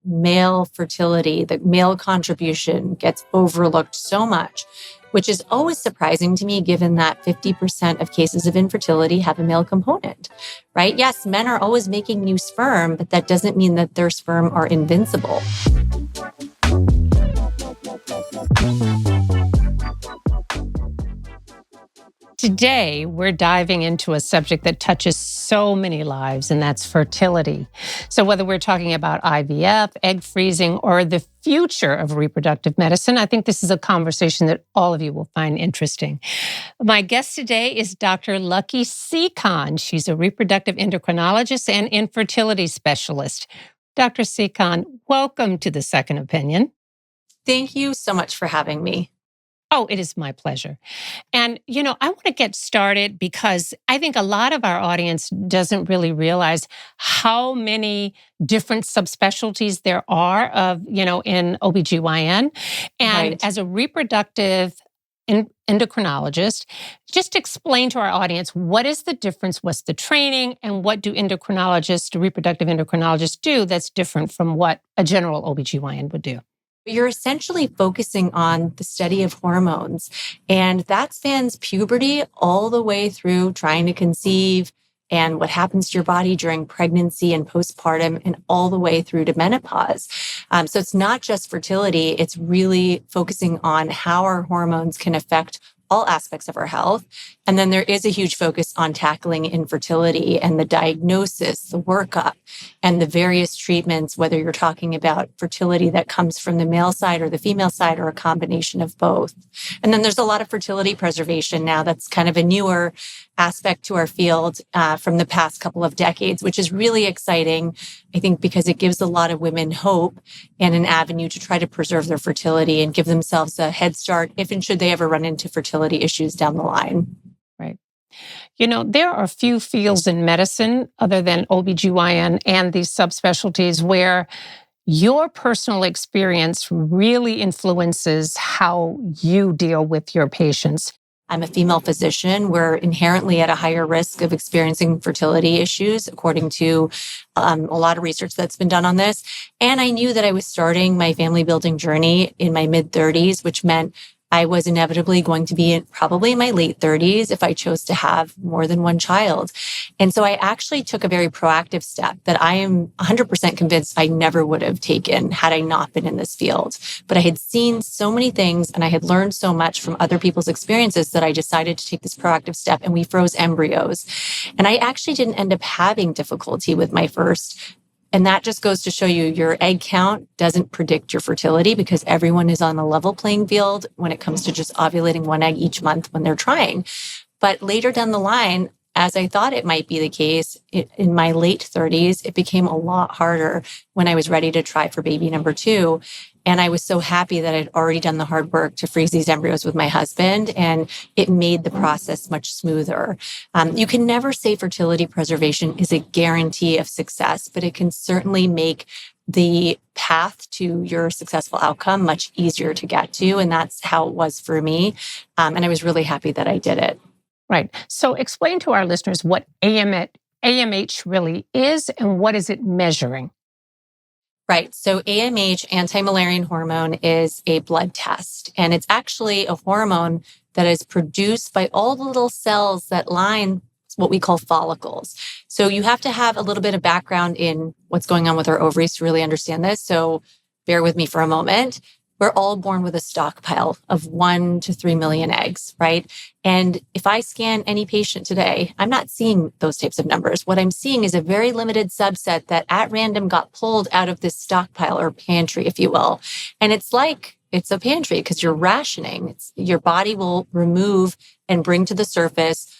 male fertility, the male contribution gets overlooked so much, which is always surprising to me, given that 50% of cases of infertility have a male component, right? Yes, men are always making new sperm, but that doesn't mean that their sperm are invincible. Today, we're diving into a subject that touches so many lives, and that's fertility. So whether we're talking about IVF, egg freezing, or the future of reproductive medicine, I think this is a conversation that all of you will find interesting. My guest today is Dr. Lucky Sekhon. She's a reproductive endocrinologist and infertility specialist. Dr. Sekhon, welcome to The Second Opinion. Thank you so much for having me. Oh, it is my pleasure. And, I want to get started because I think a lot of our audience doesn't really realize how many different subspecialties there are in OBGYN. And Right. as a reproductive endocrinologist, just explain to our audience, what is the difference, what's the training, and what do reproductive endocrinologists do that's different from what a general OBGYN would do? You're essentially focusing on the study of hormones, and that spans puberty all the way through trying to conceive and what happens to your body during pregnancy and postpartum and all the way through to menopause. So it's not just fertility, it's really focusing on how our hormones can affect all aspects of our health. And then there is a huge focus on tackling infertility and the diagnosis, the workup, and the various treatments, whether you're talking about fertility that comes from the male side or the female side or a combination of both. And then there's a lot of fertility preservation now that's kind of a newer aspect to our field from the past couple of decades, which is really exciting, I think, because it gives a lot of women hope and an avenue to try to preserve their fertility and give themselves a head start if and should they ever run into fertility issues down the line. Right. There are few fields in medicine other than OBGYN and these subspecialties where your personal experience really influences how you deal with your patients. I'm a female physician. We're inherently at a higher risk of experiencing fertility issues, according to a lot of research that's been done on this. And I knew that I was starting my family building journey in my mid-30s, which meant I was inevitably going to be probably in my late 30s if I chose to have more than one child. And so I actually took a very proactive step that I am 100% convinced I never would have taken had I not been in this field. But I had seen so many things and I had learned so much from other people's experiences that I decided to take this proactive step, and we froze embryos. And I actually didn't end up having difficulty with my first. And that just goes to show you your egg count doesn't predict your fertility, because everyone is on a level playing field when it comes to just ovulating one egg each month when they're trying. But later down the line, as I thought it might be the case, in my late 30s, it became a lot harder when I was ready to try for baby number 2. And I was so happy that I'd already done the hard work to freeze these embryos with my husband, and it made the process much smoother. You can never say fertility preservation is a guarantee of success, but it can certainly make the path to your successful outcome much easier to get to. And that's how it was for me. And I was really happy that I did it. Right. So explain to our listeners what AMH really is and what is it measuring? Right. So AMH, anti-Müllerian hormone, is a blood test. And it's actually a hormone that is produced by all the little cells that line what we call follicles. So you have to have a little bit of background in what's going on with our ovaries to really understand this. So bear with me for a moment. We're all born with a stockpile of 1 to 3 million eggs, right? And if I scan any patient today, I'm not seeing those types of numbers. What I'm seeing is a very limited subset that at random got pulled out of this stockpile or pantry, if you will. And it's like it's a pantry because you're rationing. Your body will remove and bring to the surface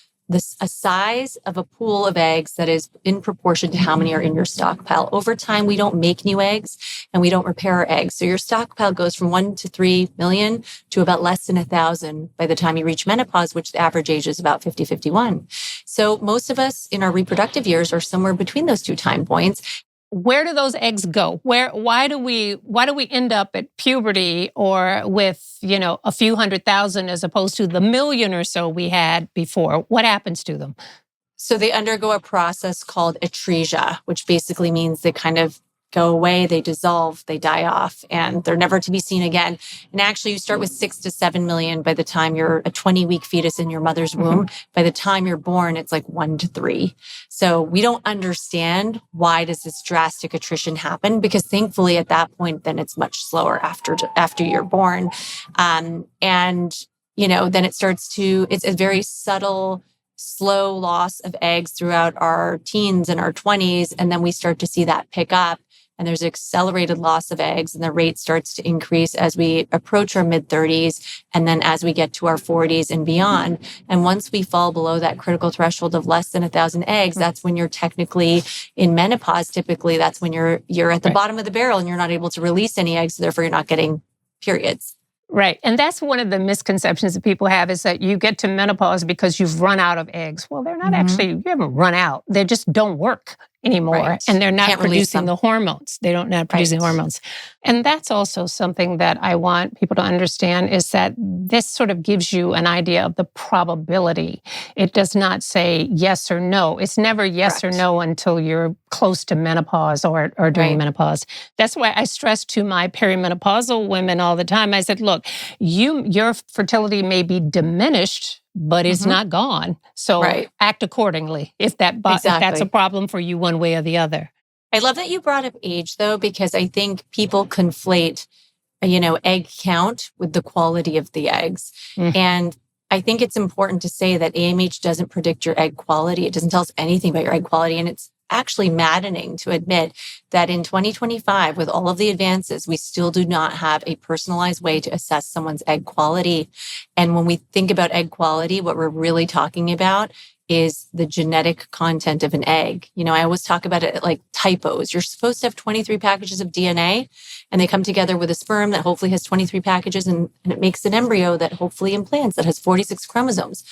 a size of a pool of eggs that is in proportion to how many are in your stockpile. Over time, we don't make new eggs and we don't repair our eggs. So your stockpile goes from 1 to 3 million to about less than 1,000 by the time you reach menopause, which the average age is about 50, 51. So most of us in our reproductive years are somewhere between those two time points. Where do those eggs go? Why do we end up at puberty or with, a few 100,000 as opposed to the million or so we had before? What happens to them? So they undergo a process called atresia, which basically means they kind of go away, they dissolve, they die off, and they're never to be seen again. And actually, you start with 6 to 7 million by the time you're a 20-week fetus in your mother's womb. By the time you're born, it's like 1 to 3. So we don't understand why does this drastic attrition happen, because thankfully at that point, then it's much slower after you're born. And, then it starts to, it's a very subtle, slow loss of eggs throughout our teens and our 20s. And then we start to see that pick up. And there's accelerated loss of eggs, and the rate starts to increase as we approach our mid-30s, and then as we get to our 40s and beyond. And once we fall below that critical threshold of less than 1,000 eggs, that's when you're technically in menopause. Typically, that's when you're at the bottom of the barrel and you're not able to release any eggs, so therefore you're not getting periods. Right. And that's one of the misconceptions that people have, is that you get to menopause because you've run out of eggs. Well, they're not actually, you haven't run out. They just don't work anymore. Right. And they're not Can't release producing the hormones. They don't not producing hormones. And that's also something that I want people to understand, is that this sort of gives you an idea of the probability. It does not say yes or no. It's never yes or no until you're close to menopause or during menopause. That's why I stress to my perimenopausal women all the time. I said, look, your fertility may be diminished, but it's not gone. So act accordingly if that's a problem for you one way or the other. I love that you brought up age, though, because I think people conflate, egg count with the quality of the eggs. And I think it's important to say that AMH doesn't predict your egg quality. It doesn't tell us anything about your egg quality. And it's actually maddening to admit that in 2025, with all of the advances, we still do not have a personalized way to assess someone's egg quality. And when we think about egg quality, what we're really talking about is the genetic content of an egg. I always talk about it like typos. You're supposed to have 23 packages of DNA, and they come together with a sperm that hopefully has 23 packages, and it makes an embryo that hopefully implants that has 46 chromosomes.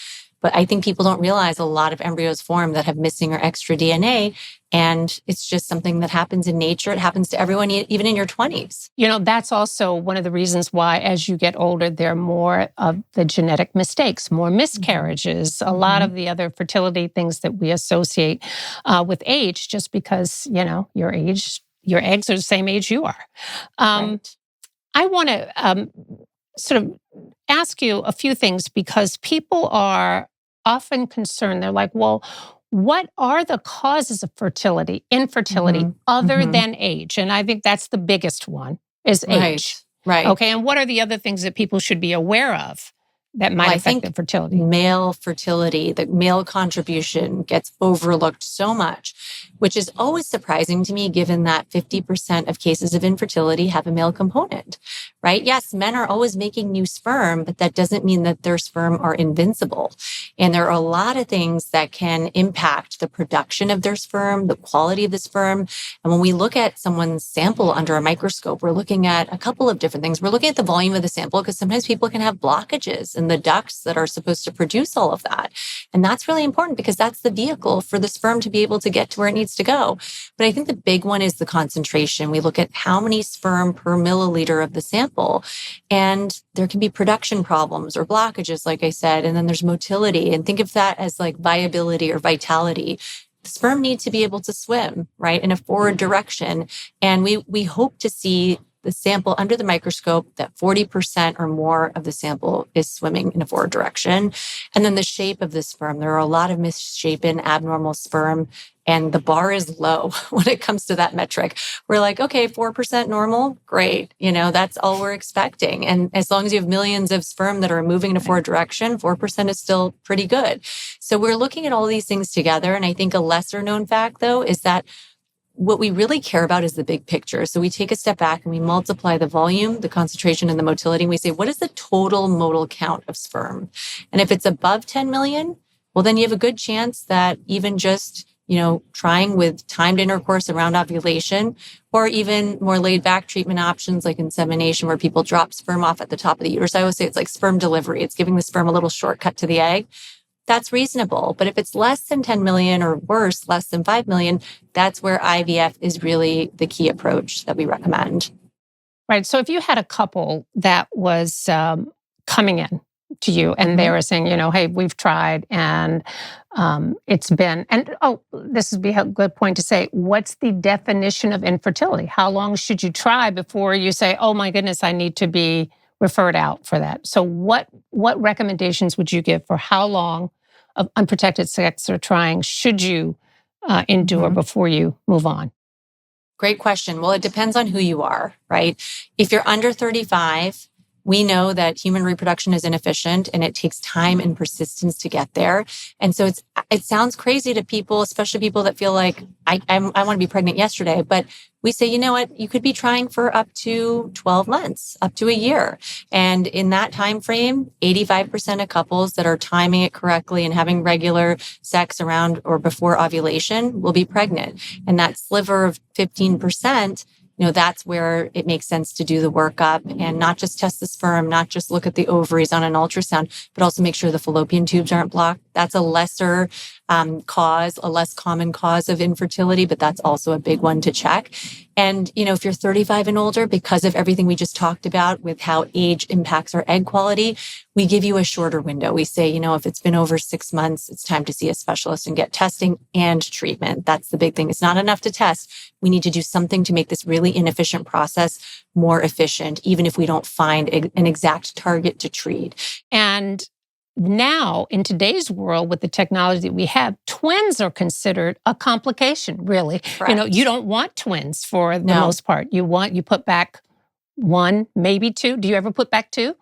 But I think people don't realize a lot of embryos form that have missing or extra DNA. And it's just something that happens in nature. It happens to everyone, even in your 20s. That's also one of the reasons why, as you get older, there are more of the genetic mistakes, more miscarriages, a lot of the other fertility things that we associate with age, just because, your eggs are the same age you are. I want to sort of ask you a few things, because people are often concerned. They're like, well, what are the causes of infertility, other than age? And I think that's the biggest one, is age. Right. Okay. And what are the other things that people should be aware of that might affect their fertility? Male fertility, the male contribution gets overlooked so much, which is always surprising to me, given that 50% of cases of infertility have a male component, right? Yes, men are always making new sperm, but that doesn't mean that their sperm are invincible. And there are a lot of things that can impact the production of their sperm, the quality of the sperm. And when we look at someone's sample under a microscope, we're looking at a couple of different things. We're looking at the volume of the sample, because sometimes people can have blockages in the ducts that are supposed to produce all of that. And that's really important, because that's the vehicle for the sperm to be able to get to where it needs to go. But I think the big one is the concentration. We look at how many sperm per milliliter of the sample, and there can be production problems or blockages, like I said, and then there's motility. And think of that as like viability or vitality. The sperm needs to be able to swim, right, in a forward direction. And we hope to see the sample under the microscope that 40% or more of the sample is swimming in a forward direction. And then the shape of the sperm. There are a lot of misshapen, abnormal sperm, and the bar is low when it comes to that metric. We're like, okay, 4% normal, great. That's all we're expecting. And as long as you have millions of sperm that are moving in a forward direction, 4% is still pretty good. So we're looking at all these things together. And I think a lesser known fact, though, is that what we really care about is the big picture. So we take a step back and we multiply the volume, the concentration, and the motility. And we say, what is the total motile count of sperm? And if it's above 10 million, well, then you have a good chance that even just, trying with timed intercourse around ovulation, or even more laid back treatment options like insemination, where people drop sperm off at the top of the uterus. I always say it's like sperm delivery. It's giving the sperm a little shortcut to the egg. That's reasonable. But if it's less than 10 million, or worse, less than 5 million, that's where IVF is really the key approach that we recommend. Right. So if you had a couple that was coming in to you and they Mhm. were saying, hey, we've tried and it's been, and this would be a good point to say, what's the definition of infertility? How long should you try before you say, oh my goodness, I need to be referred out for that? So what recommendations would you give for how long of unprotected sex or trying should you endure Mhm. before you move on? Great question. Well, it depends on who you are, right? If you're under 35, we know that human reproduction is inefficient and it takes time and persistence to get there. And so it sounds crazy to people, especially people that feel like I want to be pregnant yesterday. But we say, you know what, you could be trying for up to 12 months, up to a year. And in that time frame, 85% of couples that are timing it correctly and having regular sex around or before ovulation will be pregnant. And that sliver of 15%, that's where it makes sense to do the workup and not just test the sperm, not just look at the ovaries on an ultrasound, but also make sure the fallopian tubes aren't blocked. That's a lesser cause, a less common cause of infertility, but that's also a big one to check. And, if you're 35 and older, because of everything we just talked about with how age impacts our egg quality, we give you a shorter window. We say, if it's been over 6 months, it's time to see a specialist and get testing and treatment. That's the big thing. It's not enough to test. We need to do something to make this really inefficient process more efficient, even if we don't find an exact target to treat. And now, in today's world, with the technology that we have, twins are considered a complication, really. Correct. You don't want twins for the No. most part. You put back one, maybe two. Do you ever put back two?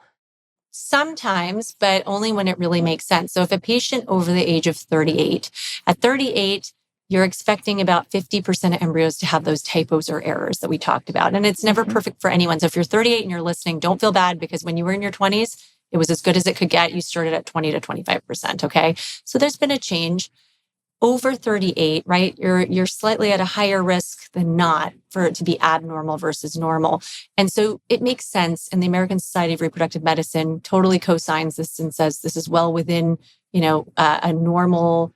Sometimes, but only when it really makes sense. So if a patient over the age of 38, at 38, you're expecting about 50% of embryos to have those typos or errors that we talked about. And it's never perfect for anyone. So if you're 38 and you're listening, don't feel bad because when you were in your 20s, it was as good as it could get. You started at 20 to 25%. Okay. So there's been a change. Over 38, right? You're slightly at a higher risk than not for it to be abnormal versus normal. And so it makes sense. And the American Society of Reproductive Medicine totally co-signs this and says this is well within, a normal,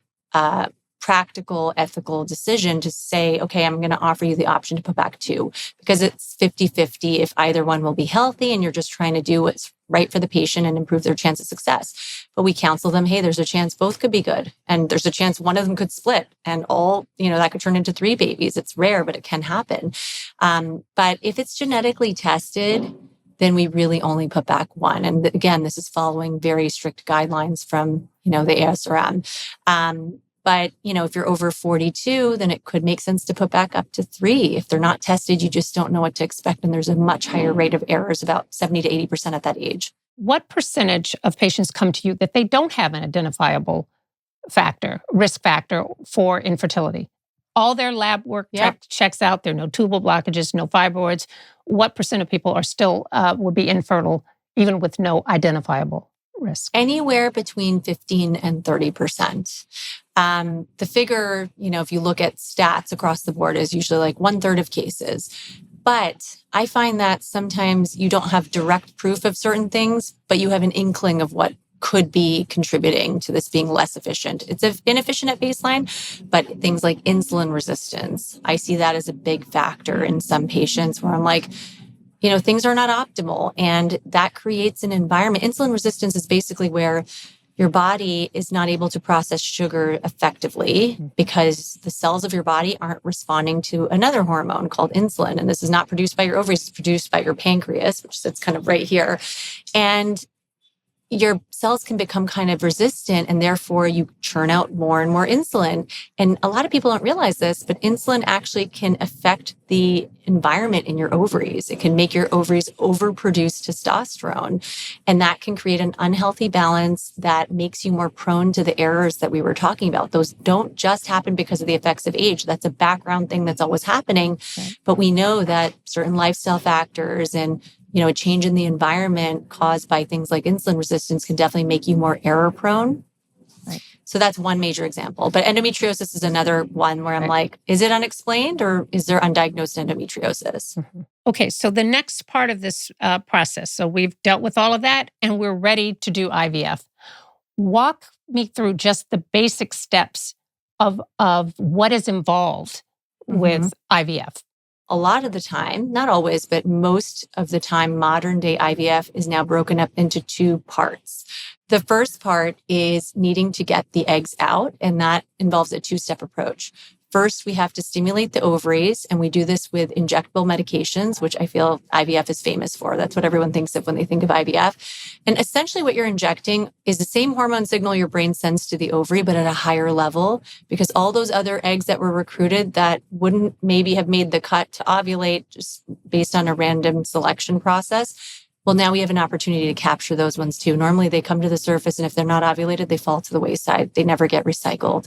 practical, ethical decision to say, okay, I'm going to offer you the option to put back two because it's 50-50 if either one will be healthy and you're just trying to do what's right for the patient and improve their chance of success. But we counsel them, hey, there's a chance both could be good. And there's a chance one of them could split and that could turn into 3 babies. It's rare, but it can happen. But if it's genetically tested, then we really only put back one. And again, this is following very strict guidelines from, the ASRM. But, if you're over 42, then it could make sense to put back up to 3. If they're not tested, you just don't know what to expect. And there's a much higher rate of errors, about 70 to 80% at that age. What percentage of patients come to you that they don't have an identifiable risk factor for infertility? All their lab work checks out. There are no tubal blockages, no fibroids. What percent of people are still would be infertile even with no identifiable risk? Anywhere between 15 and 30%. The figure, if you look at stats across the board, is usually like 1/3 of cases. But I find that sometimes you don't have direct proof of certain things, but you have an inkling of what could be contributing to this being less efficient. It's inefficient at baseline, but things like insulin resistance, I see that as a big factor in some patients where I'm like, things are not optimal. And that creates an environment. Insulin resistance is basically where your body is not able to process sugar effectively because the cells of your body aren't responding to another hormone called insulin. And this is not produced by your ovaries, it's produced by your pancreas, which sits kind of right here. And your cells can become kind of resistant and therefore you churn out more and more insulin. And a lot of people don't realize this, but insulin actually can affect the environment in your ovaries. It can make your ovaries overproduce testosterone. And that can create an unhealthy balance that makes you more prone to the errors that we were talking about. Those don't just happen because of the effects of age. That's a background thing that's always happening. Right. But we know that certain lifestyle factors and a change in the environment caused by things like insulin resistance can definitely make you more error prone. Right. So that's one major example. But endometriosis is another one where I'm like, is it unexplained or is there undiagnosed endometriosis? Mm-hmm. Okay, so the next part of this process, so we've dealt with all of that and we're ready to do IVF. Walk me through just the basic steps of what is involved with IVF. a lot of the time, not always, but most of the time, modern day IVF is now broken up into two parts. The first part is needing to get the eggs out, and that involves a two-step approach. First, we have to stimulate the ovaries, and we do this with injectable medications, which I feel IVF is famous for. That's what everyone thinks of when they think of IVF. And essentially what you're injecting is the same hormone signal your brain sends to the ovary, but at a higher level, because all those other eggs that were recruited that wouldn't maybe have made the cut to ovulate just based on a random selection process, well, now we have an opportunity to capture those ones too. Normally they come to the surface, and if they're not ovulated, they fall to the wayside. They never get recycled.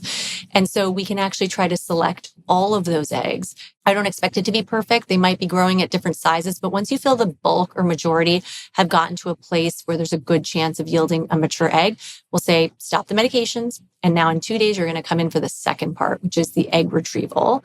And so we can actually try to select all of those eggs. I don't expect it to be perfect. They might be growing at different sizes, but once you feel the bulk or majority have gotten to a place where there's a good chance of yielding a mature egg, we'll say, stop the medications. And now in 2 days, you're going to come in for the second part, which is the egg retrieval.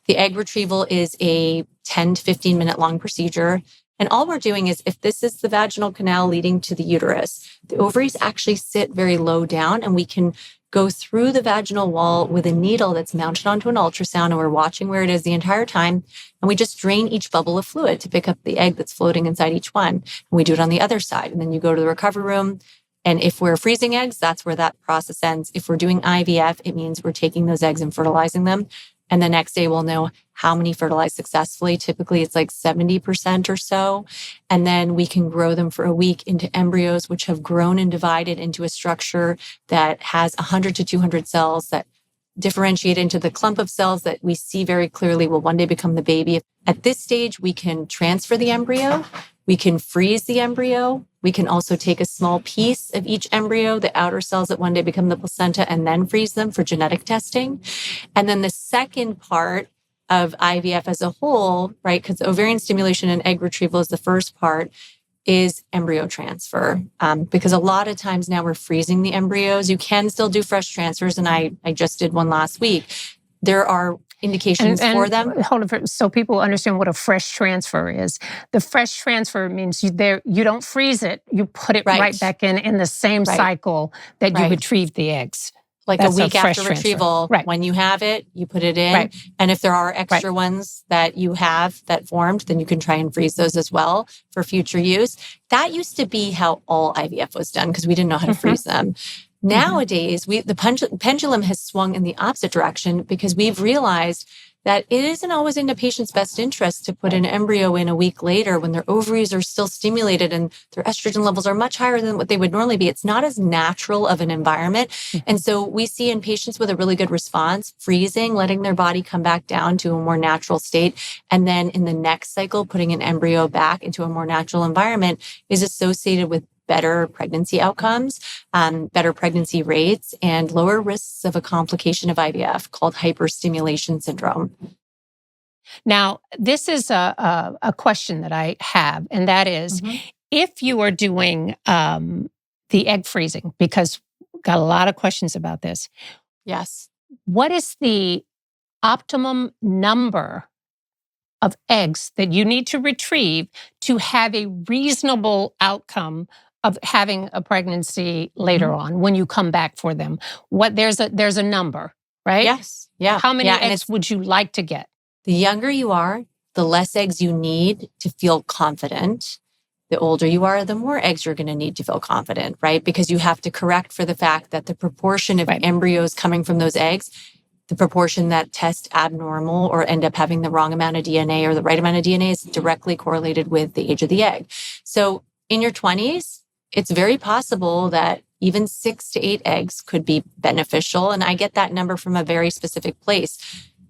The egg retrieval is a 10 to 15 minute long procedure. And all we're doing is, if this is the vaginal canal leading to the uterus, the ovaries actually sit very low down, and we can go through the vaginal wall with a needle that's mounted onto an ultrasound, and we're watching where it is the entire time. And we just drain each bubble of fluid to pick up the egg that's floating inside each one. And we do it on the other side. And then you go to the recovery room. And if we're freezing eggs, that's where that process ends. If we're doing IVF, it means we're taking those eggs and fertilizing them. And the next day we'll know how many fertilized successfully. Typically it's like 70% or so. And then we can grow them for a week into embryos, which have grown and divided into a structure that has 100 to 200 cells that differentiate into the clump of cells that we see very clearly will one day become the baby. At this stage, we can transfer the embryo. We can freeze the embryo. We can also take a small piece of each embryo, the outer cells that one day become the placenta, and then freeze them for genetic testing. And then the second part of IVF as a whole, right, because ovarian stimulation and egg retrieval is the first part, is embryo transfer. Because a lot of times now we're freezing the embryos. You can still do fresh transfers, and I just did one last week. There are indications for them. Hold on, so people understand what a fresh transfer is. The fresh transfer means you don't freeze it. You put it right back in the same cycle that you retrieved the eggs. Like a week after retrieval, when you have it, you put it in. Right. And if there are extra ones that you have that formed, then you can try and freeze those as well for future use. That used to be how all IVF was done, because we didn't know how to freeze them. Nowadays, the pendulum has swung in the opposite direction, because we've realized that it isn't always in the patient's best interest to put an embryo in a week later when their ovaries are still stimulated and their estrogen levels are much higher than what they would normally be. It's not as natural of an environment. And so we see in patients with a really good response, freezing, letting their body come back down to a more natural state. And then in the next cycle, putting an embryo back into a more natural environment is associated with better pregnancy outcomes, better pregnancy rates, and lower risks of a complication of IVF called hyperstimulation syndrome. Now, this is a question that I have, and that is, if you are doing the egg freezing, because we've got a lot of questions about this. Yes. What is the optimum number of eggs that you need to retrieve to have a reasonable outcome of having a pregnancy later on when you come back for them? There's a number, right? Yes. Yeah. How many eggs would you like to get? The younger you are, the less eggs you need to feel confident. The older you are, the more eggs you're going to need to feel confident, right? Because you have to correct for the fact that the proportion of embryos coming from those eggs, the proportion that test abnormal or end up having the wrong amount of DNA or the right amount of DNA, is directly correlated with the age of the egg. So in your 20s, it's very possible that even 6 to 8 eggs could be beneficial. And I get that number from a very specific place.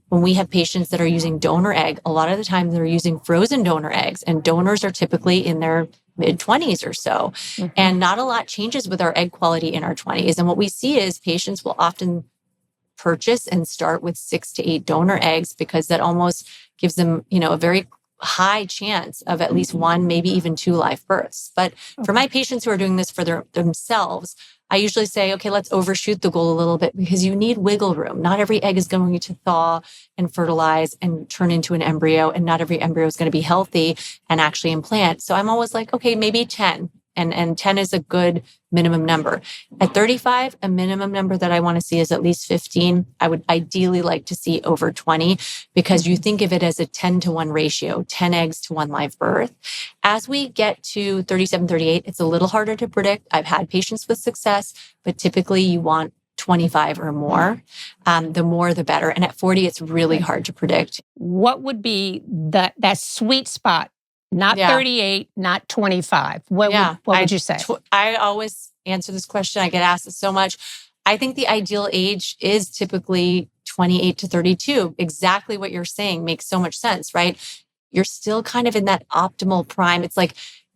When we have patients that are using donor egg, a lot of the time they're using frozen donor eggs, and donors are typically in their mid-20s or so. And not a lot changes with our egg quality in our 20s. And what we see is patients will often purchase and start with 6 to 8 donor eggs, because that almost gives them, a very high chance of at least 1, maybe even 2 live births. But for my patients who are doing this for themselves, I usually say, okay, let's overshoot the goal a little bit, because you need wiggle room. Not every egg is going to thaw and fertilize and turn into an embryo, and not every embryo is going to be healthy and actually implant. So I'm always like, okay, maybe 10. And 10 is a good minimum number. At 35, a minimum number that I want to see is at least 15. I would ideally like to see over 20 because you think of it as a 10-to-1 ratio, 10 eggs to 1 live birth. As we get to 37, 38, it's a little harder to predict. I've had patients with success, but typically you want 25 or more. The more, the better. And at 40, it's really hard to predict. What would be that sweet spot? Not 38, not 25. What would you say? I always answer this question. I get asked it so much. I think the ideal age is typically 28 to 32. Exactly what you're saying makes so much sense, right? You're still kind of in that optimal prime. It's like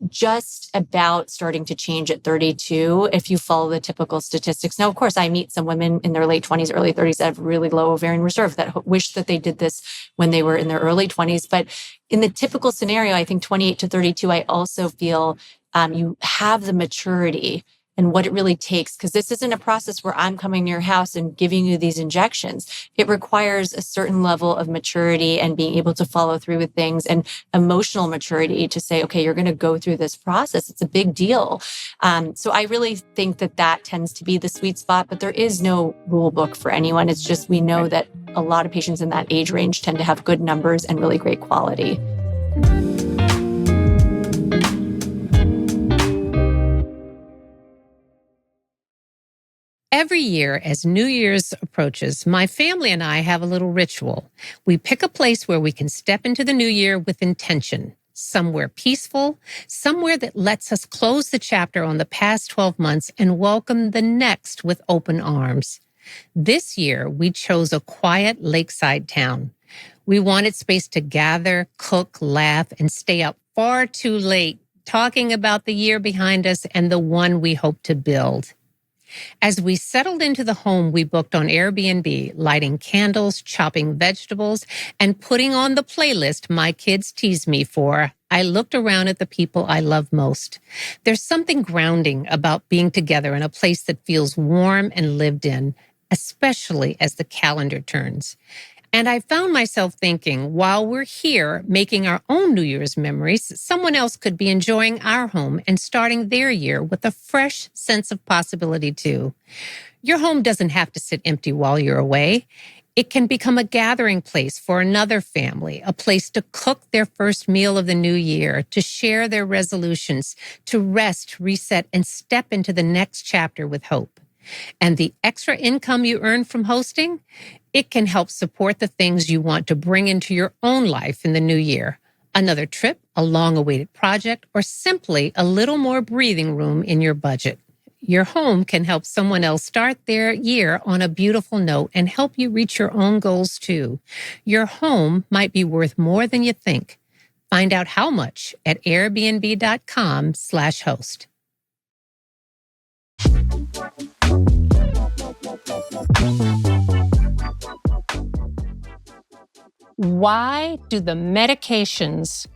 just about starting to change at 32 if you follow the typical statistics. Now, of course, I meet some women in their late 20s, early 30s that have really low ovarian reserve that wish that they did this when they were in their early 20s. But in the typical scenario, I think 28 to 32, I also feel you have the maturity and what it really takes, because this isn't a process where I'm coming to your house and giving you these injections. It requires a certain level of maturity and being able to follow through with things and emotional maturity to say, okay, you're going to go through this process. It's a big deal. So I really think that tends to be the sweet spot, but there is no rule book for anyone. It's just we know that a lot of patients in that age range tend to have good numbers and really great quality. Every year, as New Year's approaches, my family and I have a little ritual. We pick a place where we can step into the new year with intention, somewhere peaceful, somewhere that lets us close the chapter on the past 12 months and welcome the next with open arms. This year, we chose a quiet lakeside town. We wanted space to gather, cook, laugh, and stay up far too late, talking about the year behind us and the one we hope to build. As we settled into the home we booked on Airbnb, lighting candles, chopping vegetables, and putting on the playlist my kids tease me for, I looked around at the people I love most. There's something grounding about being together in a place that feels warm and lived in, especially as the calendar turns. And I found myself thinking, while we're here making our own New Year's memories, someone else could be enjoying our home and starting their year with a fresh sense of possibility too. Your home doesn't have to sit empty while you're away. It can become a gathering place for another family, a place to cook their first meal of the new year, to share their resolutions, to rest, reset, and step into the next chapter with hope. And the extra income you earn from hosting, it can help support the things you want to bring into your own life in the new year. Another trip, a long-awaited project, or simply a little more breathing room in your budget. Your home can help someone else start their year on a beautiful note and help you reach your own goals too. Your home might be worth more than you think. Find out how much at airbnb.com/host. Why do the medications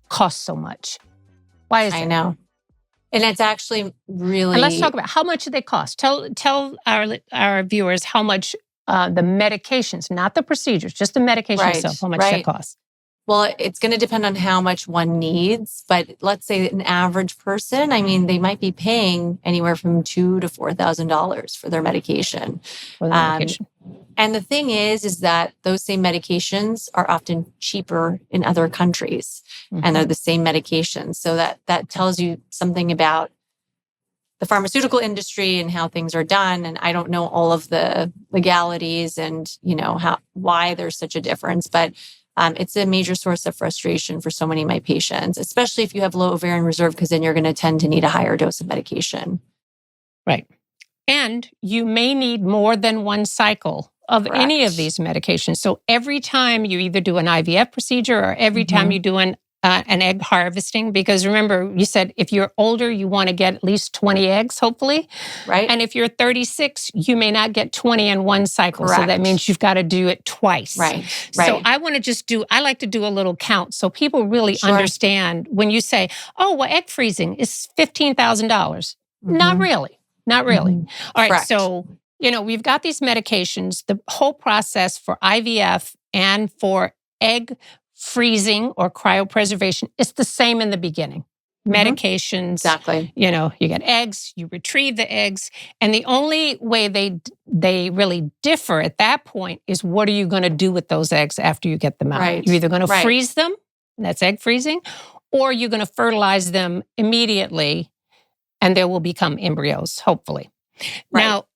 cost so much? Why is it? I know. And it's actually really... And let's talk about how much do they cost. Tell our viewers how much the medications, not the procedures, just the medication itself, how much that costs. Well, it's going to depend on how much one needs, but let's say an average person, I mean, they might be paying anywhere from $2,000 to $4,000 for their medication. And the thing is that those same medications are often cheaper in other countries, and they're the same medications. So that tells you something about the pharmaceutical industry and how things are done. And I don't know all of the legalities and, why there's such a difference, but it's a major source of frustration for so many of my patients, especially if you have low ovarian reserve, because then you're going to tend to need a higher dose of medication. Right. And you may need more than one cycle of any of these medications. So every time you either do an IVF procedure or every time you do an egg harvesting, because remember, you said if you're older, you want to get at least 20 eggs, hopefully. Right. And if you're 36, you may not get 20 in one cycle. So that means you've got to do it twice. Right. So I like to do a little count so people really understand when you say, oh, well, egg freezing is $15,000. Not really. Not really. All right. So, we've got these medications, the whole process for IVF and for egg freezing or cryopreservation, it's the same in the beginning. medications. Exactly. You get eggs, you retrieve the eggs. And the only way they really differ at that point is what are you going to do with those eggs after you get them out? Right. You're either going to Right. freeze them, and that's egg freezing, or you're going to fertilize them immediately and they will become embryos, hopefully. Right. Now,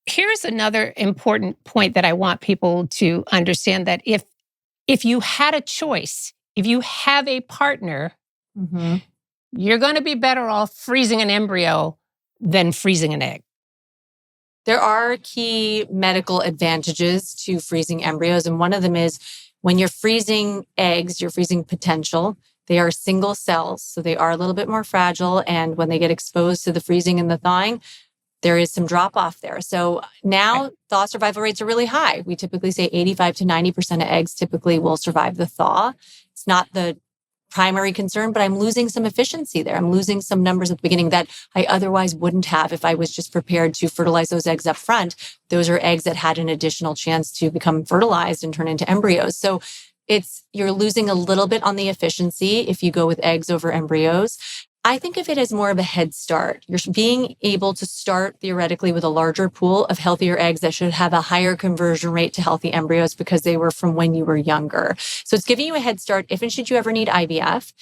here's another important point that I want people to understand, that if you had a choice, if you have a partner, you're going to be better off freezing an embryo than freezing an egg. There are key medical advantages to freezing embryos, and one of them is when you're freezing eggs, you're freezing potential. They are single cells, so they are a little bit more fragile, and when they get exposed to the freezing and the thawing, there is some drop off there. So now thaw survival rates are really high. We typically say 85 to 90% of eggs typically will survive the thaw. It's not the primary concern, but I'm losing some efficiency there. I'm losing some numbers at the beginning that I otherwise wouldn't have if I was just prepared to fertilize those eggs up front. Those are eggs that had an additional chance to become fertilized and turn into embryos. So you're losing a little bit on the efficiency if you go with eggs over embryos. I think of it as more of a head start. You're being able to start theoretically with a larger pool of healthier eggs that should have a higher conversion rate to healthy embryos because they were from when you were younger. So it's giving you a head start if and should you ever need IVF.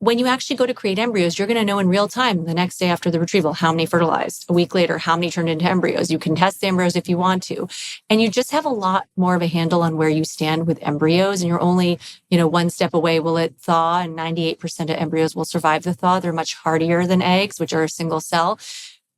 When you actually go to create embryos, you're going to know in real time the next day after the retrieval how many fertilized, a week later, how many turned into embryos. You can test the embryos if you want to. And you just have a lot more of a handle on where you stand with embryos. And you're only, one step away. Will it thaw? And 98% of embryos will survive the thaw. They're much hardier than eggs, which are a single cell.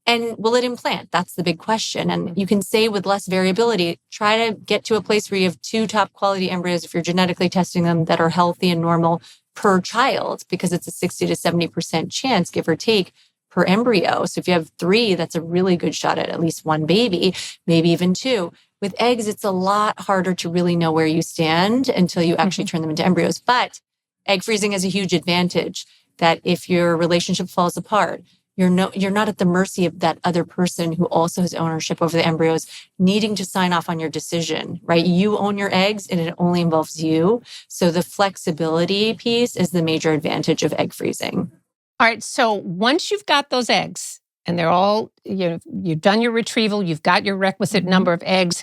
And will it implant? That's the big question. And you can say with less variability, try to get to a place where you have 2 top quality embryos, if you're genetically testing them, that are healthy and normal per child, because it's a 60 to 70% chance, give or take, per embryo. So if you have 3, that's a really good shot at least 1 baby, maybe even 2. With eggs, it's a lot harder to really know where you stand until you actually turn them into embryos. But egg freezing has a huge advantage that if your relationship falls apart, you're not at the mercy of that other person who also has ownership over the embryos needing to sign off on your decision, right? You own your eggs and it only involves you. So the flexibility piece is the major advantage of egg freezing. All right. So once you've got those eggs and they're all, you've done your retrieval, you've got your requisite number of eggs,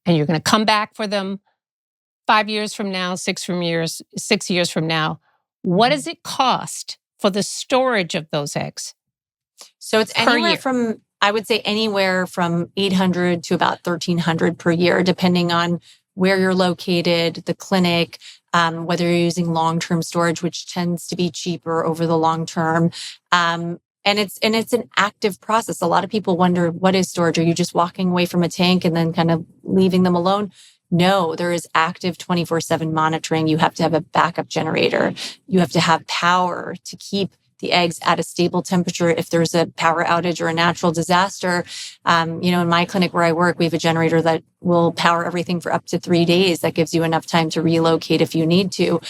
and you're going to come back for them 5 years from now, 6 years from now, what does it cost for the storage of those eggs? So it's anywhere from, I would say anywhere from $800 to about $1,300 per year, depending on where you're located, the clinic, whether you're using long-term storage, which tends to be cheaper over the long term. And it's an active process. A lot of people wonder, what is storage? Are you just walking away from a tank and then kind of leaving them alone? No, there is active 24/7 monitoring. You have to have a backup generator. You have to have power to keep the eggs at a stable temperature. If there's a power outage or a natural disaster, in my clinic where I work, we have a generator that will power everything for up to 3 days. That gives you enough time to relocate if you need to.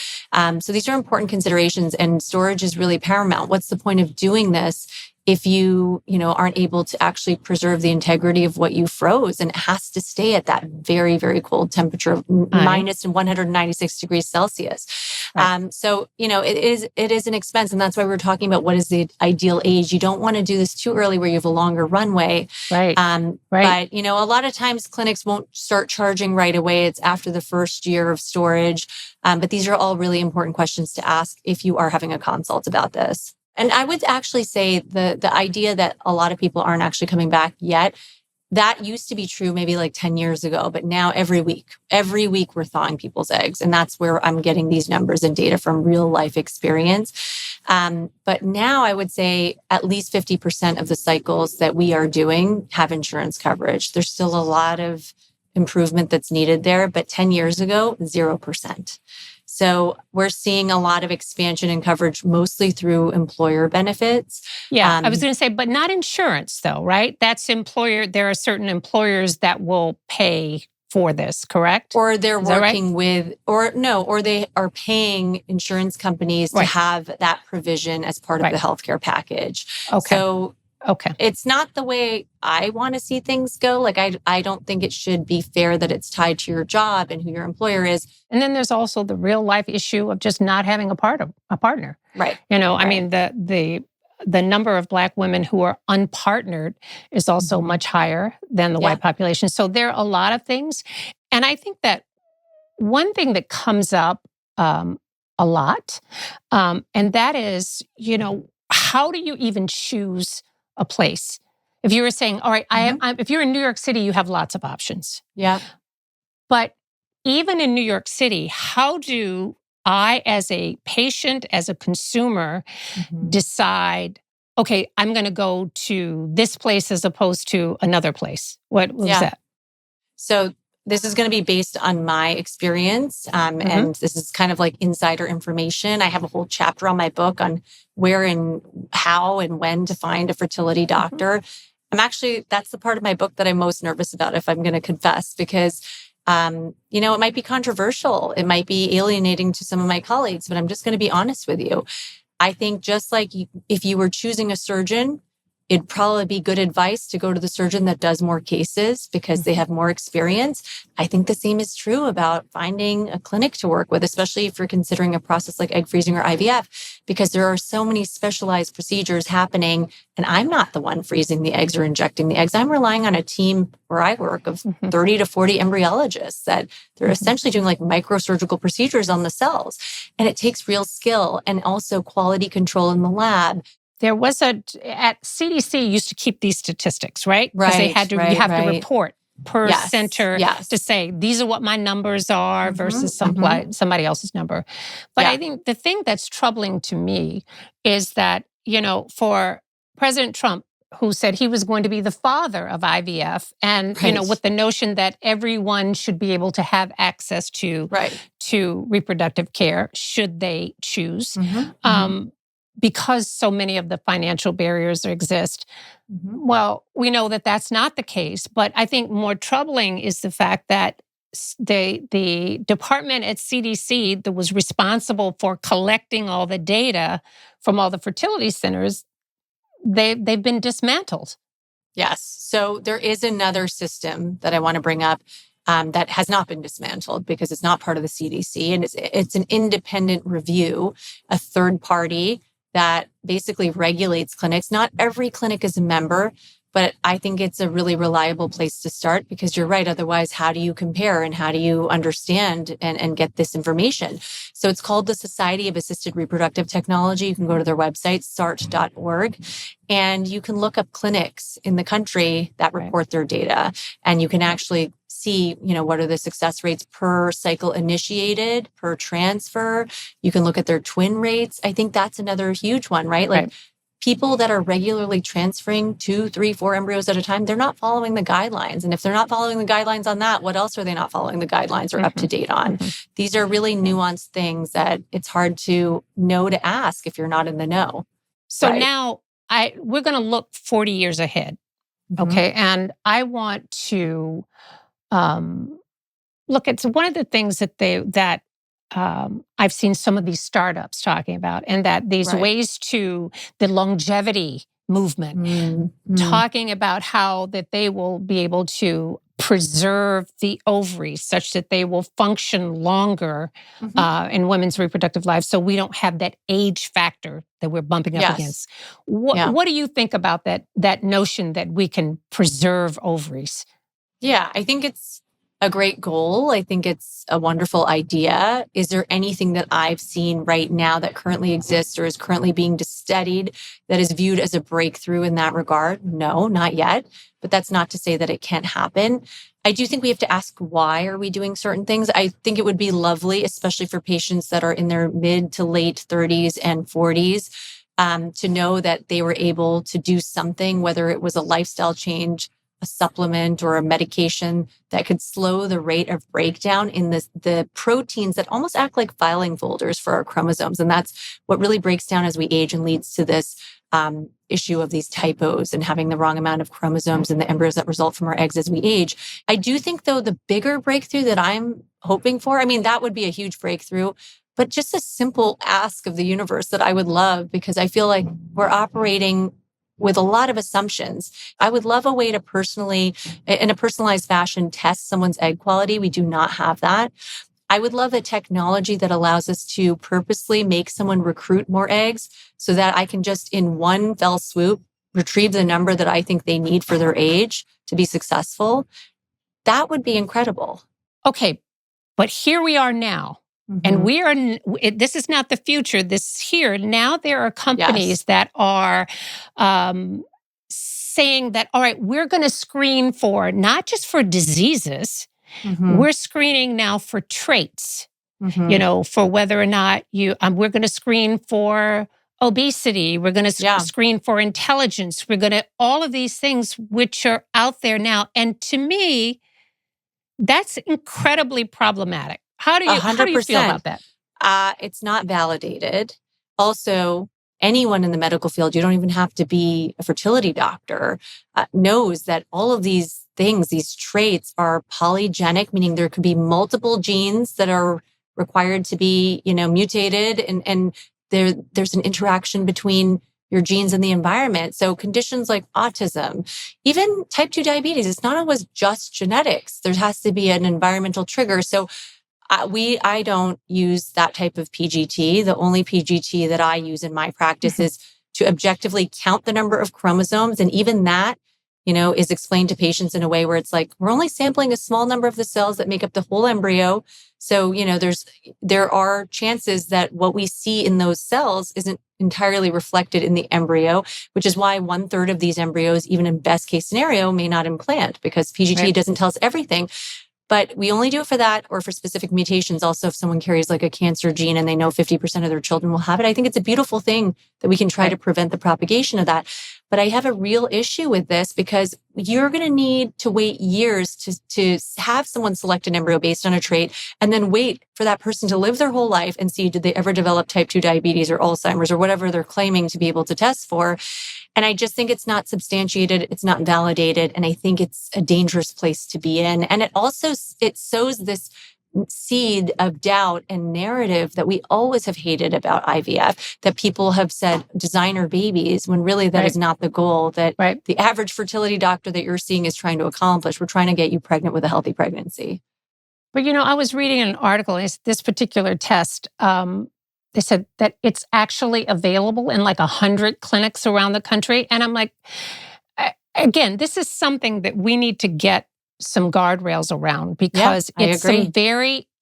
So these are important considerations, and storage is really paramount. What's the point of doing this if you aren't able to actually preserve the integrity of what you froze? And it has to stay at that very, very cold temperature of minus 196 degrees Celsius. Right. So, it is an expense. And that's why we're talking about what is the ideal age. You don't want to do this too early where you have a longer runway. Right. But, a lot of times clinics won't start charging right away. It's after the first year of storage. But these are all really important questions to ask if you are having a consult about this. And I would actually say the idea that a lot of people aren't actually coming back yet, that used to be true maybe like 10 years ago, but now every week we're thawing people's eggs. And that's where I'm getting these numbers and data from real life experience. But now I would say at least 50% of the cycles that we are doing have insurance coverage. There's still a lot of improvement that's needed there, but 10 years ago, 0%. So we're seeing a lot of expansion and coverage, mostly through employer benefits. Yeah, I was going to say, but not insurance though, right? That's employer. There are certain employers that will pay for this, correct? Or they're working with, or they are paying insurance companies to have that provision as part of the healthcare package. Okay. So Okay. It's not the way I want to see things go. Like, I don't think it should be fair that it's tied to your job and who your employer is. And then there's also the real life issue of just not having a partner. Right. I Right. mean, the number of Black women who are unpartnered is also Mhm. much higher than the Yeah. white population. So there are a lot of things. And I think that one thing that comes up a lot, and that is, how do you even choose a place? If you were saying, all right, Mhm. if you're in New York City, you have lots of options. Yeah. But even in New York City, how do I, as a patient, as a consumer, Mhm. decide, okay, I'm going to go to this place as opposed to another place? What was Yeah. that? So this is going to be based on my experience. Hmm. And this is kind of like insider information. I have a whole chapter on my book on where and how and when to find a fertility doctor. That's the part of my book that I'm most nervous about, if I'm going to confess, because, it might be controversial. It might be alienating to some of my colleagues, but I'm just going to be honest with you. I think just like if you were choosing a surgeon, it'd probably be good advice to go to the surgeon that does more cases because they have more experience. I think the same is true about finding a clinic to work with, especially if you're considering a process like egg freezing or IVF, because there are so many specialized procedures happening. And I'm not the one freezing the eggs or injecting the eggs. I'm relying on a team where I work of 30 to 40 embryologists that they're essentially doing like microsurgical procedures on the cells. And it takes real skill and also quality control in the lab. There was at CDC used to keep these statistics, right? Because Right, you have to right. report per Yes, center to yes. say, these are what my numbers are Mhm, versus mhm. somebody else's number. But Yeah, I think the thing that's troubling to me is that, for President Trump, who said he was going to be the father of IVF, and, right, with the notion that everyone should be able to have access right. to reproductive care should they choose. Mhm, mhm, Um, because so many of the financial barriers exist. mhm. Well, we know that that's not the case, but I think more troubling is the fact that the department at CDC that was responsible for collecting all the data from all the fertility centers, they've been dismantled. Yes. So there is another system that I want to bring up that has not been dismantled because it's not part of the CDC, and it's an independent review, a third party that basically regulates clinics. Not every clinic is a member, but I think it's a really reliable place to start because you're right. Otherwise, how do you compare and how do you understand and get this information? So it's called the Society of Assisted Reproductive Technology. You can go to their website, SART.org. And you can look up clinics in the country that Right. report their data. And you can actually see, what are the success rates per cycle initiated, per transfer. You can look at their twin rates. I think that's another huge one, right? Like Right. people that are regularly transferring 2, 3, 4 embryos at a time, they're not following the guidelines. And if they're not following the guidelines on that, what else are they not following the guidelines or up to date on? These are really nuanced things that it's hard to know to ask if you're not in the know. So Right. now we're going to look 40 years ahead. Mhm. Okay. And I want to um, look at one of the things that I've seen some of these startups talking about, and that these Right. ways to the longevity movement, Mm, mm. talking about how that they will be able to preserve the ovaries such that they will function longer Mhm. in women's reproductive lives, so we don't have that age factor that we're bumping up Yes. against. What Yeah. What do you think about that notion that we can preserve ovaries? Yeah. I think it's a great goal. I think it's a wonderful idea. Is there anything that I've seen right now that currently exists or is currently being studied that is viewed as a breakthrough in that regard? No, not yet. But that's not to say that it can't happen. I do think we have to ask, why are we doing certain things? I think it would be lovely, especially for patients that are in their mid to late 30s and 40s, to know that they were able to do something, whether it was a lifestyle change, a supplement, or a medication that could slow the rate of breakdown in the proteins that almost act like filing folders for our chromosomes. And that's what really breaks down as we age and leads to this issue of these typos and having the wrong amount of chromosomes in the embryos that result from our eggs as we age. I do think, though, the bigger breakthrough that I'm hoping for, I mean, that would be a huge breakthrough, but just a simple ask of the universe that I would love, because I feel like we're operating with a lot of assumptions. I would love a way to personally, in a personalized fashion, test someone's egg quality. We do not have that. I would love a technology that allows us to purposely make someone recruit more eggs so that I can just in one fell swoop retrieve the number that I think they need for their age to be successful. That would be incredible. Okay, but here we are now. And we are, this is not the future, this here. Now there are companies that are saying that, all right, we're going to screen for, not just for diseases, we're screening now for traits, for whether or not we're going to screen for obesity, we're going to screen for intelligence, we're going to, all of these things which are out there now. And to me, that's incredibly problematic. How do you feel about that? It's not validated. Also, anyone in the medical field, you don't even have to be a fertility doctor, knows that all of these things, these traits are polygenic, meaning there could be multiple genes that are required to be, mutated. And there's an interaction between your genes and the environment. So conditions like autism, even type 2 diabetes, it's not always just genetics. There has to be an environmental trigger. So I don't use that type of PGT. The only PGT that I use in my practice is to objectively count the number of chromosomes. And even that, is explained to patients in a way where it's like, we're only sampling a small number of the cells that make up the whole embryo. So, there are chances that what we see in those cells isn't entirely reflected in the embryo, which is why 1/3 of these embryos, even in best case scenario, may not implant because PGT doesn't tell us everything. But we only do it for that or for specific mutations. Also, if someone carries like a cancer gene and they know 50% of their children will have it, I think it's a beautiful thing that we can try to prevent the propagation of that. But I have a real issue with this because you're going to need to wait years to have someone select an embryo based on a trait and then wait for that person to live their whole life and see, did they ever develop type 2 diabetes or Alzheimer's or whatever they're claiming to be able to test for. And I just think it's not substantiated. It's not validated. And I think it's a dangerous place to be in. And it sows this seed of doubt and narrative that we always have hated about IVF, that people have said designer babies, when really that is not the goal that the average fertility doctor that you're seeing is trying to accomplish. We're trying to get you pregnant with a healthy pregnancy. But, I was reading an article, this particular test, they said that it's actually available in like 100 clinics around the country. And I'm like, again, this is something that we need to get some guardrails around because it's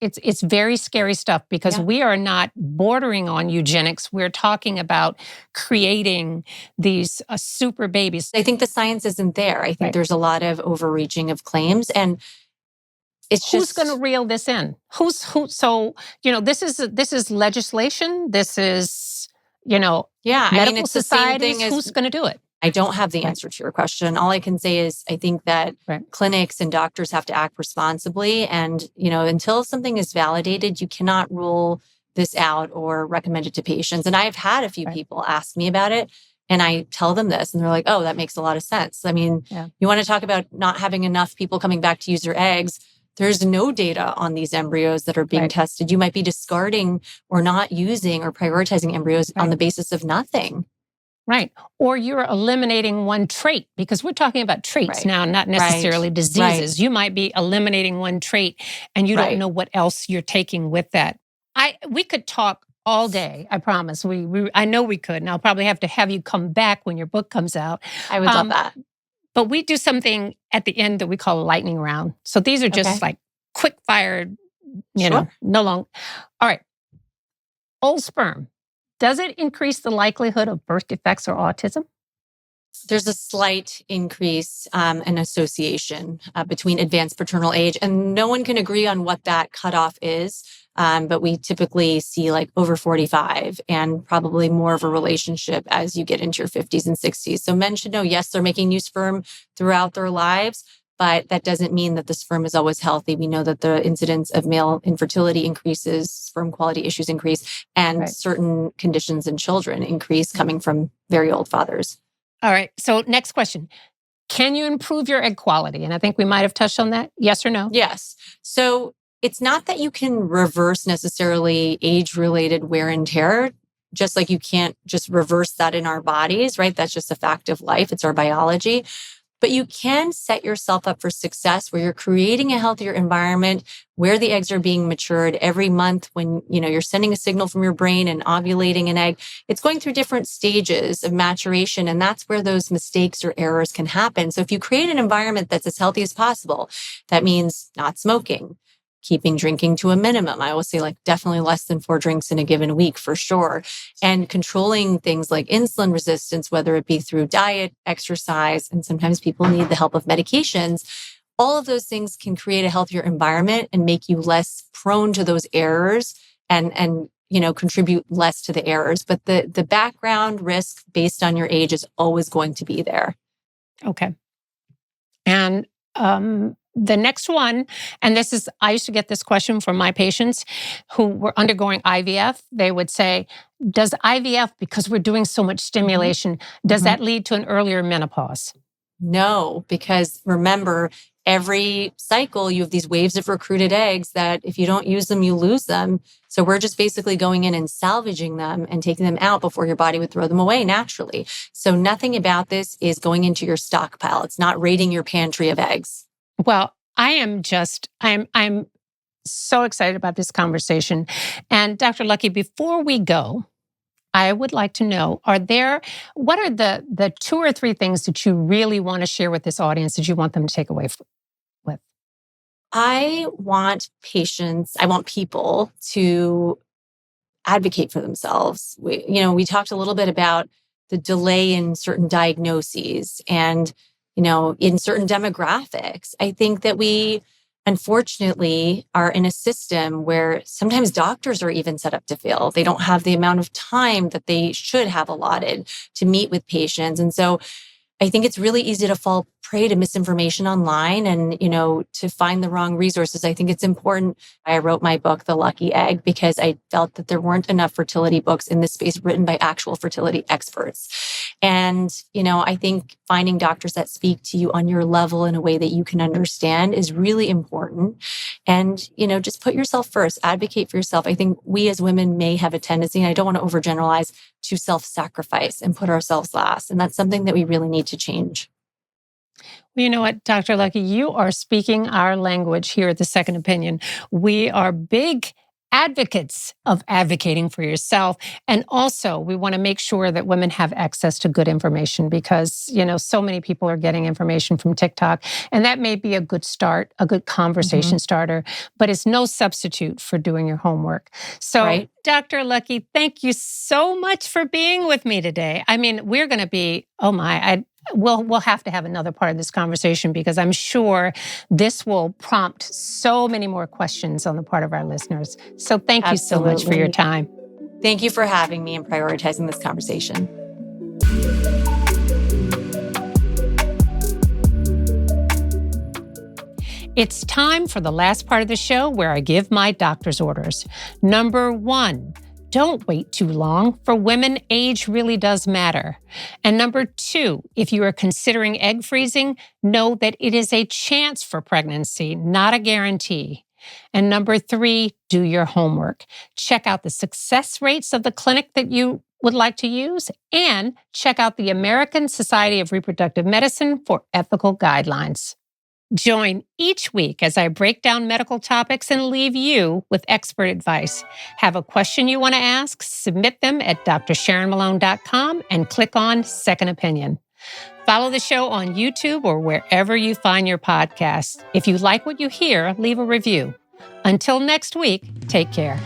it's very scary stuff because we are not bordering on eugenics. We're talking about creating these super babies. I think the science isn't there. I think there's a lot of overreaching of claims and who's going to reel this in? So, this is legislation. This is, medical societies. Who's going to do it? I don't have the answer to your question. All I can say is I think that clinics and doctors have to act responsibly. And, until something is validated, you cannot rule this out or recommend it to patients. And I've had a few people ask me about it. And I tell them this and they're like, oh, that makes a lot of sense. I mean, you want to talk about not having enough people coming back to use their eggs. There's no data on these embryos that are being tested. You might be discarding or not using or prioritizing embryos on the basis of nothing. Right. Or you're eliminating one trait because we're talking about traits now, not necessarily diseases. You might be eliminating one trait and you don't know what else you're taking with that. We could talk all day. I promise. I know we could. And I'll probably have you come back when your book comes out. I would love that. But we do something at the end that we call a lightning round. So these are just like quick fire, no long. All right. Old sperm. Does it increase the likelihood of birth defects or autism? There's a slight increase in association between advanced paternal age, and no one can agree on what that cutoff is. But we typically see like over 45 and probably more of a relationship as you get into your 50s and 60s. So men should know, yes, they're making new sperm throughout their lives, but that doesn't mean that the sperm is always healthy. We know that the incidence of male infertility increases, sperm quality issues increase, and certain conditions in children increase coming from very old fathers. All right. So next question. Can you improve your egg quality? And I think we might have touched on that. Yes or no? Yes. So it's not that you can reverse necessarily age-related wear and tear. just like you can't just reverse that in our bodies, right? That's just a fact of life. It's our biology. But you can set yourself up for success where you're creating a healthier environment where the eggs are being matured every month when, you're sending a signal from your brain and ovulating an egg. It's going through different stages of maturation, and that's where those mistakes or errors can happen. So if you create an environment that's as healthy as possible, that means not smoking, keeping drinking to a minimum. I will say definitely less than 4 drinks in a given week for sure. And controlling things like insulin resistance, whether it be through diet, exercise, and sometimes people need the help of medications. All of those things can create a healthier environment and make you less prone to those errors and contribute less to the errors. But the background risk based on your age is always going to be there. Okay. And the next one, and I used to get this question from my patients who were undergoing IVF. They would say, does IVF, because we're doing so much stimulation, does that lead to an earlier menopause? No, because remember, every cycle you have these waves of recruited eggs that if you don't use them, you lose them. So we're just basically going in and salvaging them and taking them out before your body would throw them away naturally. So nothing about this is going into your stockpile. It's not raiding your pantry of eggs. Well, I'm so excited about this conversation. And Dr. Lucky, before we go, I would like to know, what are the 2 or 3 things that you really want to share with this audience that you want them to take away with? I want people to advocate for themselves. We talked a little bit about the delay in certain diagnoses and, in certain demographics. I think that we, unfortunately, are in a system where sometimes doctors are even set up to fail. They don't have the amount of time that they should have allotted to meet with patients. And so I think it's really easy to fall prey to misinformation online and, to find the wrong resources. I think it's important. I wrote my book, The Lucky Egg, because I felt that there weren't enough fertility books in this space written by actual fertility experts. And, I think finding doctors that speak to you on your level in a way that you can understand is really important. And, just put yourself first, advocate for yourself. I think we as women may have a tendency, and I don't want to overgeneralize, to self-sacrifice and put ourselves last. And that's something that we really need to change. Well, you know what, Dr. Lucky, you are speaking our language here at the Second Opinion. We are big advocates of advocating for yourself. And also, we want to make sure that women have access to good information because, so many people are getting information from TikTok. And that may be a good start, a good conversation starter, but it's no substitute for doing your homework. So, right. Dr. Lucky, thank you so much for being with me today. I mean, we're going to be, we'll have to have another part of this conversation because I'm sure this will prompt so many more questions on the part of our listeners. So thank you so much for your time. Thank you for having me and prioritizing this conversation. It's time for the last part of the show where I give my doctor's orders. Number 1, don't wait too long. For women, age really does matter. And number 2, if you are considering egg freezing, know that it is a chance for pregnancy, not a guarantee. And number 3, do your homework. Check out the success rates of the clinic that you would like to use, and check out the American Society of Reproductive Medicine for ethical guidelines. Join each week as I break down medical topics and leave you with expert advice. Have a question you want to ask? Submit them at drsharonmalone.com and click on Second Opinion. Follow the show on YouTube or wherever you find your podcasts. If you like what you hear, leave a review. Until next week, take care.